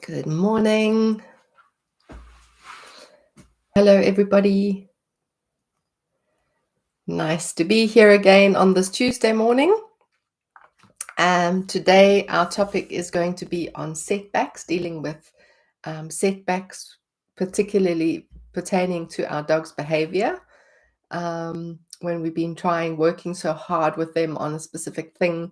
Good morning. Hello, everybody. Nice to be here again on this Tuesday morning. Today, our topic is going to be on setbacks, dealing with setbacks, particularly pertaining to our dog's behavior. When we've been working so hard with them on a specific thing,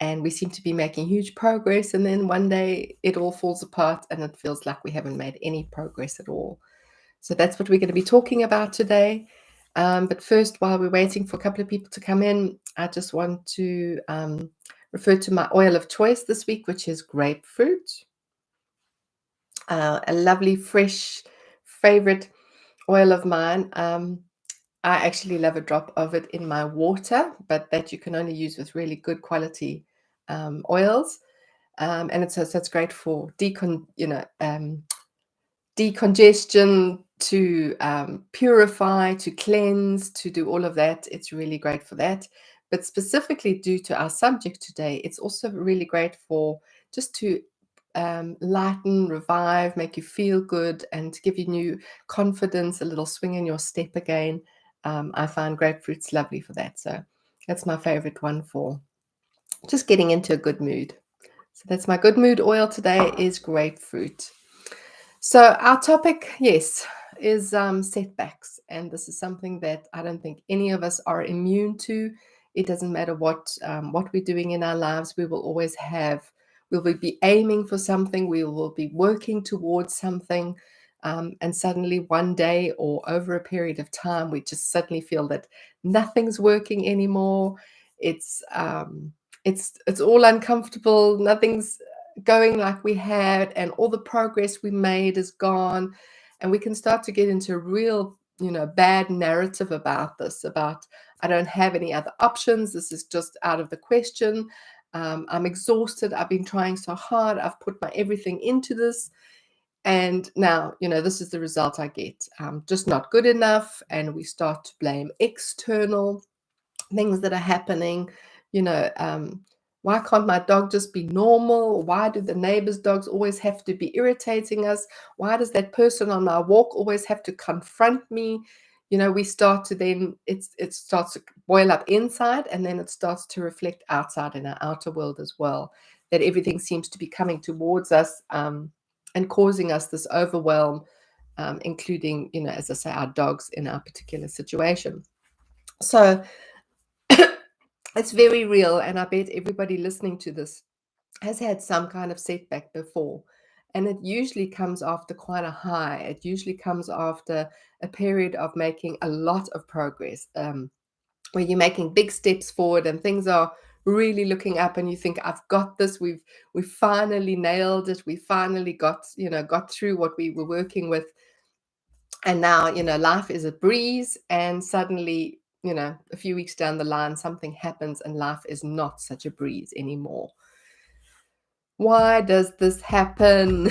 and we seem to be making huge progress, and then one day it all falls apart and it feels like we haven't made any progress at all. So that's what we're going to be talking about today. But first, while we're waiting for a couple of people to come in, I just want to refer to my oil of choice this week, which is grapefruit. A lovely, fresh, favorite oil of mine. I actually love a drop of it in my water, but that you can only use with really good quality oils. And it's great for decongestion, to purify, to cleanse, to do all of that. It's really great for that. But specifically due to our subject today, it's also really great for just to lighten, revive, make you feel good, and to give you new confidence, a little swing in your step again. I find grapefruit's lovely for that. So that's my favorite one for just getting into a good mood. So that's my good mood oil today, is grapefruit. So our topic, yes, is setbacks. And this is something that I don't think any of us are immune to. It doesn't matter what we're doing in our lives. We will always we'll be aiming for something. We will be working towards something. And suddenly one day or over a period of time, we just suddenly feel that nothing's working anymore. It's all uncomfortable. Nothing's going like we had, and all the progress we made is gone, and we can start to get into a real bad narrative about I don't have any other options, this is just out of the question, I'm exhausted, I've been trying so hard, I've put my everything into this, and now this is the result I get. Just not good enough, and we start to blame external things that are happening. Why can't my dog just be normal? Why do the neighbors' dogs always have to be irritating us? Why does that person on my walk always have to confront me? We start to then, it starts to boil up inside, and then it starts to reflect outside in our outer world as well, that everything seems to be coming towards us and causing us this overwhelm, including, as I say, our dogs in our particular situation. So it's very real, and I bet everybody listening to this has had some kind of setback before. And it usually comes after quite a high. It usually comes after a period of making a lot of progress, where you're making big steps forward and things are really looking up, and you think, I've got this, we've finally nailed it, we finally got through what we were working with. And now, life is a breeze, and suddenly, a few weeks down the line, something happens and life is not such a breeze anymore. Why does this happen?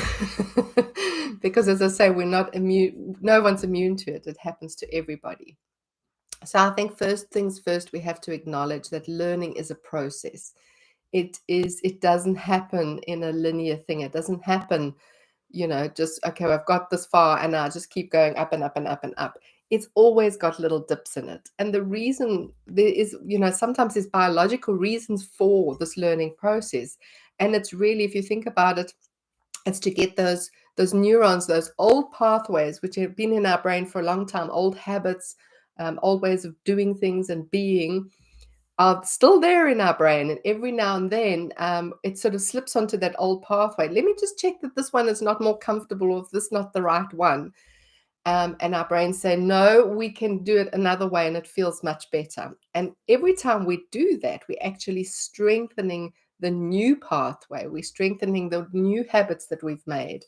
Because, as I say, we're not immune. No one's immune to it. It happens to everybody. So I think first things first, we have to acknowledge that learning is a process. It doesn't happen in a linear thing. It doesn't happen just, okay, I've got this far and I just keep going up and up and up and up. It's always got little dips in it. And the reason there is, sometimes there's biological reasons for this learning process. And it's really, if you think about it, it's to get those neurons, those old pathways, which have been in our brain for a long time, old habits, old ways of doing things and being, are still there in our brain, and every now and then it sort of slips onto that old pathway. Let me just check that this one is not more comfortable, or if this is not the right one. And our brains say, no, we can do it another way, and it feels much better. And every time we do that, we're actually strengthening the new pathway. We're strengthening the new habits that we've made.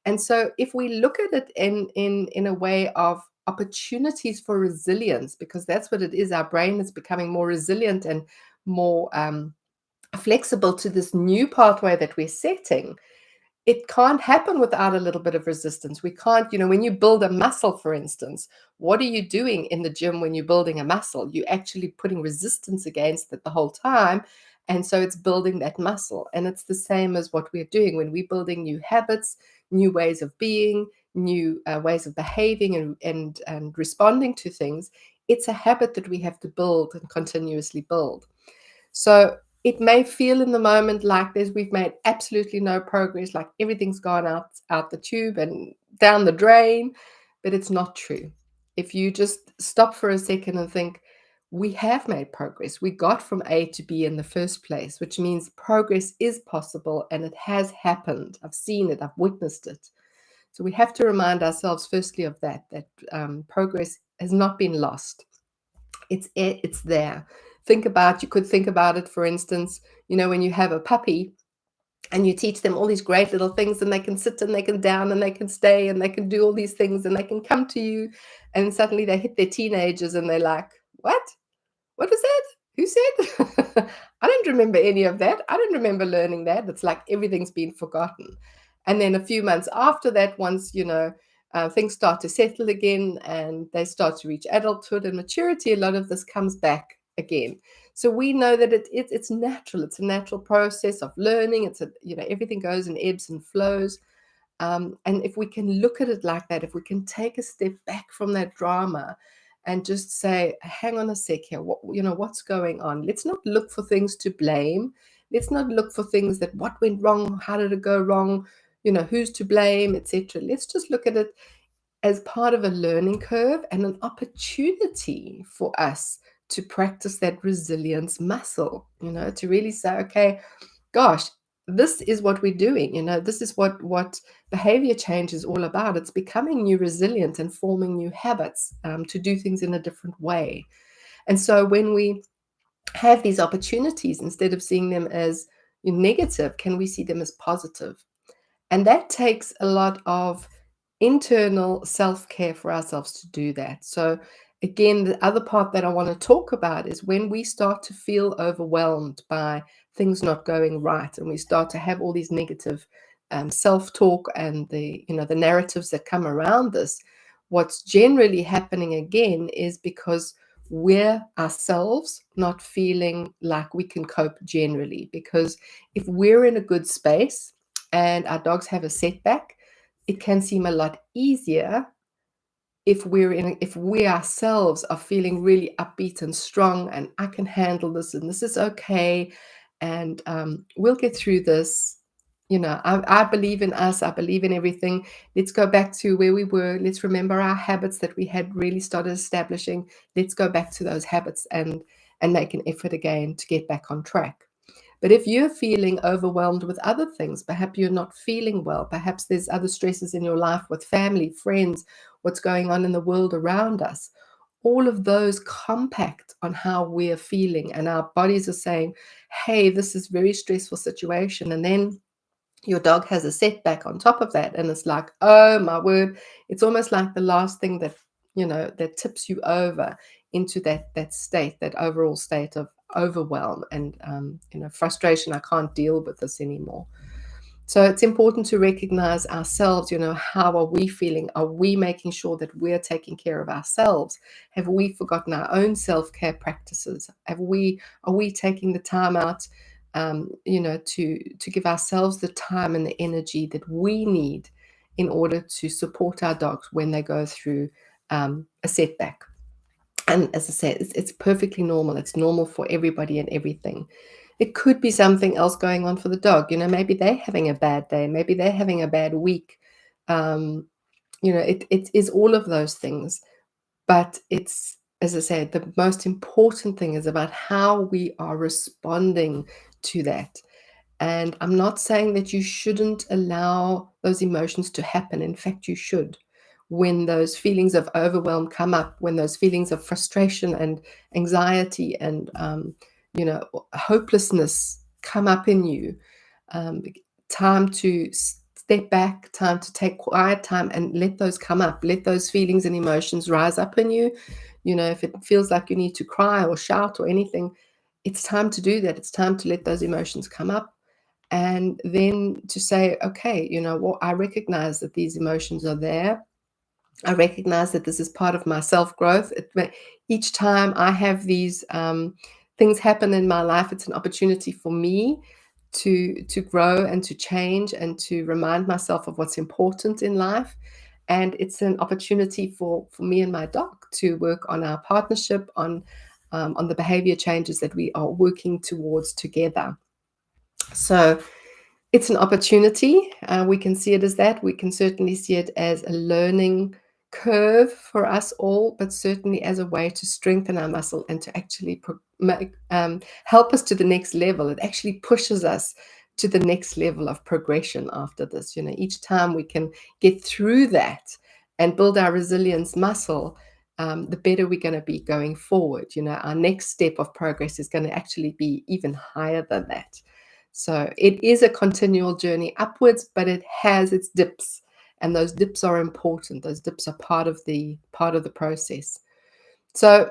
And so if we look at it in a way of opportunities for resilience, because that's what it is, our brain is becoming more resilient and more flexible to this new pathway that we're setting. It can't happen without a little bit of resistance. We can't, when you build a muscle, for instance, what are you doing in the gym when you're building a muscle? You're actually putting resistance against it the whole time. And so it's building that muscle. And it's the same as what we're doing when we're building new habits, new ways of being, new ways of behaving and responding to things. It's a habit that we have to build and continuously build. So it may feel in the moment like we've made absolutely no progress, like everything's gone out the tube and down the drain, but it's not true. If you just stop for a second and think, we have made progress. We got from A to B in the first place, which means progress is possible and it has happened. I've seen it, I've witnessed it. So we have to remind ourselves, firstly, of that progress has not been lost. It's there. You could think about it, for instance, when you have a puppy and you teach them all these great little things, and they can sit and they can down and they can stay and they can do all these things and they can come to you, and suddenly they hit their teenagers and they're like, what? What was that? Who said? I don't remember any of that. I don't remember learning that. It's like everything's been forgotten. And then a few months after that, once, things start to settle again and they start to reach adulthood and maturity, a lot of this comes back again. So we know that it's natural. It's a natural process of learning. Everything goes in ebbs and flows. And if we can look at it like that, if we can take a step back from that drama and just say, hang on a sec here, what's going on? Let's not look for things to blame. Let's not look for things that what went wrong, how did it go wrong, who's to blame, etc. Let's just look at it as part of a learning curve and an opportunity for us to practice that resilience muscle, to really say, okay, gosh, this is what we're doing. This is what behavior change is all about. It's becoming new resilient and forming new habits to do things in a different way. And so when we have these opportunities, instead of seeing them as negative, can we see them as positive? And that takes a lot of internal self-care for ourselves to do that. So again, the other part that I want to talk about is when we start to feel overwhelmed by things not going right, and we start to have all these negative self-talk and the narratives that come around this. What's generally happening again is because we're ourselves not feeling like we can cope generally. Because if we're in a good space and our dogs have a setback, it can seem a lot easier if we ourselves are feeling really upbeat and strong, and I can handle this and this is okay, and we'll get through this. I believe in us. I believe in everything. Let's go back to where we were. Let's remember our habits that we had really started establishing. Let's go back to those habits and make an effort again to get back on track. But if you're feeling overwhelmed with other things, perhaps you're not feeling well, perhaps there's other stresses in your life with family, friends, what's going on in the world around us, all of those compact on how we're feeling, and our bodies are saying, hey, this is a very stressful situation. And then your dog has a setback on top of that, and it's like, oh my word, it's almost like the last thing that tips you over into that state, that overall state of overwhelm and frustration. I can't deal with this anymore. So it's important to recognize ourselves. How are we feeling? Are we making sure that we're taking care of ourselves? Have we forgotten our own self-care practices? Are we taking the time out, to give ourselves the time and the energy that we need in order to support our dogs when they go through a setback? And as I said, it's perfectly normal. It's normal for everybody and everything. It could be something else going on for the dog. Maybe they're having a bad day. Maybe they're having a bad week. It is all of those things. But it's, as I said, the most important thing is about how we are responding to that. And I'm not saying that you shouldn't allow those emotions to happen. In fact, you should. When those feelings of overwhelm come up, when those feelings of frustration and anxiety and hopelessness come up in you, um, time to step back, time to take quiet time and let those come up. Let those feelings and emotions rise up in you. If it feels like you need to cry or shout or anything, it's time to do that. It's time to let those emotions come up. And then to say, okay, I recognize that these emotions are there. I recognize that this is part of my self-growth. Each time I have these things happen in my life, it's an opportunity for me to grow and to change and to remind myself of what's important in life. And it's an opportunity for me and my dog to work on our partnership, on the behavior changes that we are working towards together. So it's an opportunity. We can see it as that. We can certainly see it as a learning curve for us all, but certainly as a way to strengthen our muscle and to actually help us to the next level. It actually pushes us to the next level of progression after this. Each time we can get through that and build our resilience muscle, the better we're going to be going forward. Our next step of progress is going to actually be even higher than that. So it is a continual journey upwards, but it has its dips, and those dips are important. Those dips are part of the process. So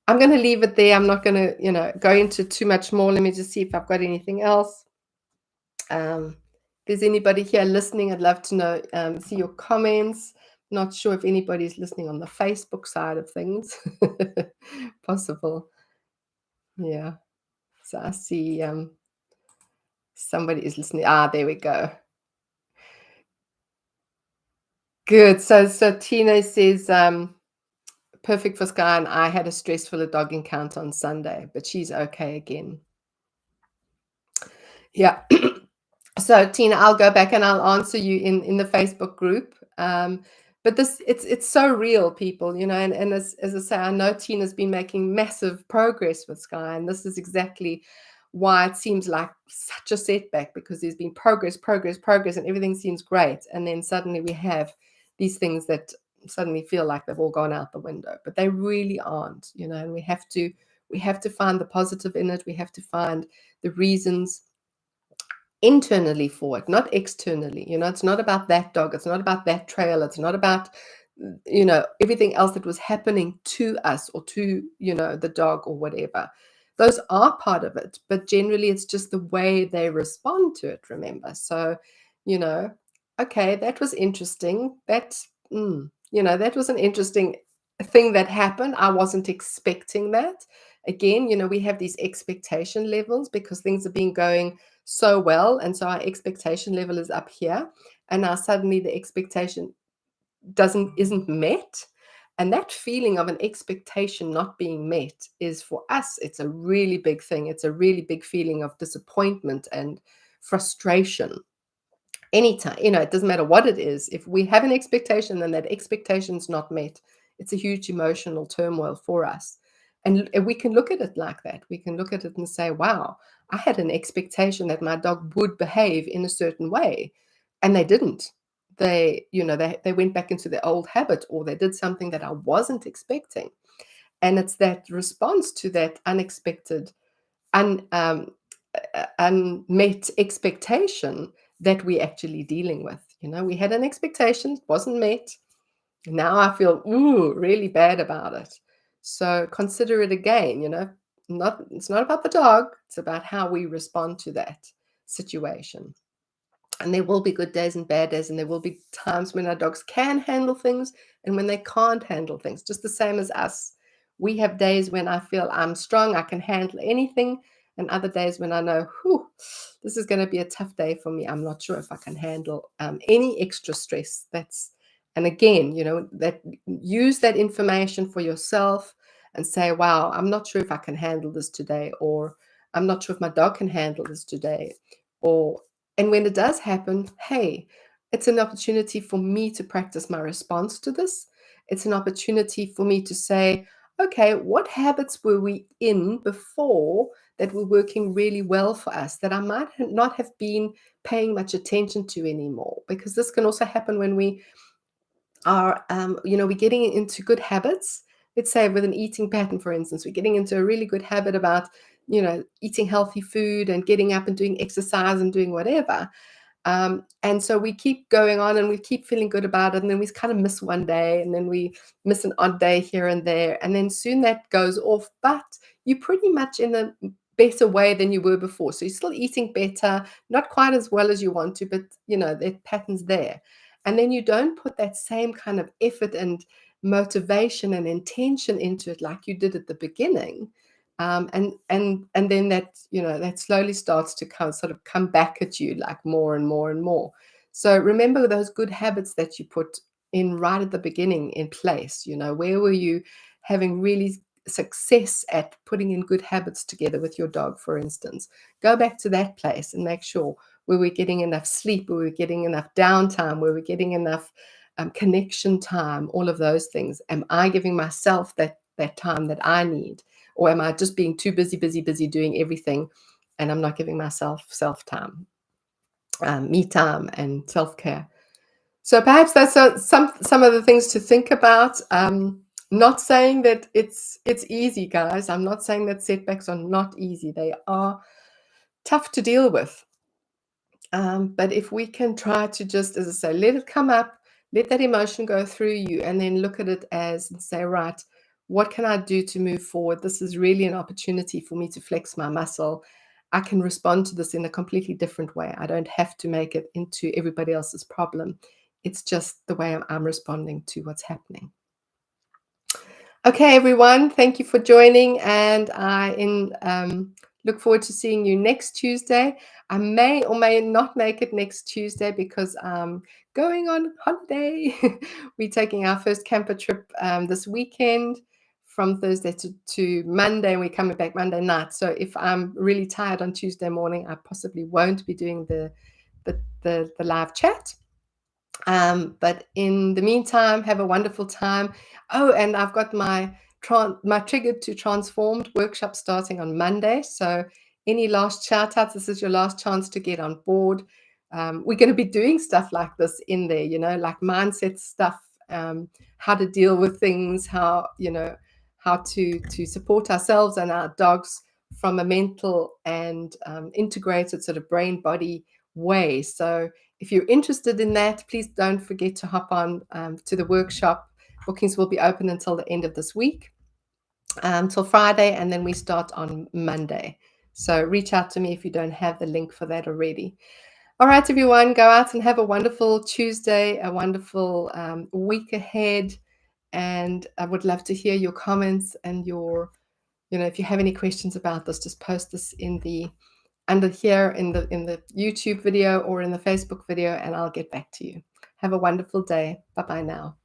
I'm going to leave it there. I'm not going to, go into too much more. Let me just see if I've got anything else. If there's anybody here listening, I'd love to know, see your comments. Not sure if anybody's listening on the Facebook side of things. Possible. Yeah. So I see somebody is listening. There we go. Good. So Tina says, perfect for Sky, and I had a stressful dog encounter on Sunday, but she's okay again. Yeah. So Tina, I'll go back and I'll answer you in the Facebook group. But it's so real, people, and as I say, I know Tina's been making massive progress with Sky, and this is exactly why it seems like such a setback, because there's been progress, and everything seems great. And then suddenly we have these things that suddenly feel like they've all gone out the window, but they really aren't, and we have to find the positive in it. We have to find the reasons internally for it, not externally. It's not about that dog, it's not about that trail, it's not about everything else that was happening to us or to the dog or whatever. Those are part of it, but generally it's just the way they respond to it, remember. So you know okay, that was interesting. That was an interesting thing that happened. I wasn't expecting that. Again, we have these expectation levels because things have been going so well, and so our expectation level is up here, and now suddenly the expectation isn't met. And that feeling of an expectation not being met is, for us, it's a really big thing. It's a really big feeling of disappointment and frustration. Anytime, it doesn't matter what it is. If we have an expectation and that expectation's not met, it's a huge emotional turmoil for us. And we can look at it like that. We can look at it and say, wow, I had an expectation that my dog would behave in a certain way, and they didn't. They went back into their old habit, or they did something that I wasn't expecting. And it's that response to that unexpected, un, unmet expectation that we're actually dealing with. We had an expectation, wasn't met. Now I feel really bad about it. So consider it again. It's not about the dog, it's about how we respond to that situation. And there will be good days and bad days, and there will be times when our dogs can handle things and when they can't handle things, just the same as us. We have days when I feel I'm strong, I can handle anything, and other days when I know, this is going to be a tough day for me. I'm not sure if I can handle any extra stress. And again, that use that information for yourself and say, wow, I'm not sure if I can handle this today, or I'm not sure if my dog can handle this today, and when it does happen, hey, it's an opportunity for me to practice my response to this. It's an opportunity for me to say, okay, what habits were we in before that were working really well for us that I might not have been paying much attention to anymore? Because this can also happen when we are, we're getting into good habits. Let's say with an eating pattern, for instance, we're getting into a really good habit about, eating healthy food and getting up and doing exercise and doing whatever. And so we keep going on and we keep feeling good about it. And then we kind of miss one day, and then we miss an odd day here and there. And then soon that goes off, but you're pretty much in a better way than you were before. So you're still eating better, not quite as well as you want to, but the pattern's there. And then you don't put that same kind of effort and motivation and intention into it like you did at the beginning. And then that, that slowly starts to sort of come back at you like more and more and more. So remember those good habits that you put in right at the beginning in place. Where were you having really success at putting in good habits together with your dog, for instance? Go back to that place and make sure, were we getting enough sleep, were we getting enough downtime, were we getting enough connection time, all of those things. Am I giving myself that time that I need? Or am I just being too busy doing everything, and I'm not giving myself self time, me time, and self care? So perhaps that's some of the things to think about. Not saying that it's easy, guys. I'm not saying that setbacks are not easy. They are tough to deal with. But if we can try to just, as I say, let it come up, let that emotion go through you, and then look at it as and say, right, what can I do to move forward? This is really an opportunity for me to flex my muscle. I can respond to this in a completely different way. I don't have to make it into everybody else's problem. It's just the way I'm responding to what's happening. Okay, everyone, thank you for joining, and look forward to seeing you next Tuesday. I may or may not make it next Tuesday because I'm going on holiday. We're taking our first camper trip this weekend from Thursday to Monday, and we're coming back Monday night. So if I'm really tired on Tuesday morning, I possibly won't be doing the live chat. But in the meantime, have a wonderful time. Oh, and I've got my Triggered to Transformed workshop starting on Monday. So any last shout outs, this is your last chance to get on board. We're going to be doing stuff like this in there, like mindset stuff, how to deal with things, how to support ourselves and our dogs from a mental and integrated sort of brain body way. So if you're interested in that, please don't forget to hop on to the workshop. Bookings will be open until the end of this week, till Friday, and then we start on Monday. So reach out to me if you don't have the link for that already. All right, everyone, go out and have a wonderful Tuesday, a wonderful week ahead. And I would love to hear your comments and if you have any questions about this, just post this under here in the YouTube video or in the Facebook video, and I'll get back to you. Have a wonderful day. Bye-bye now.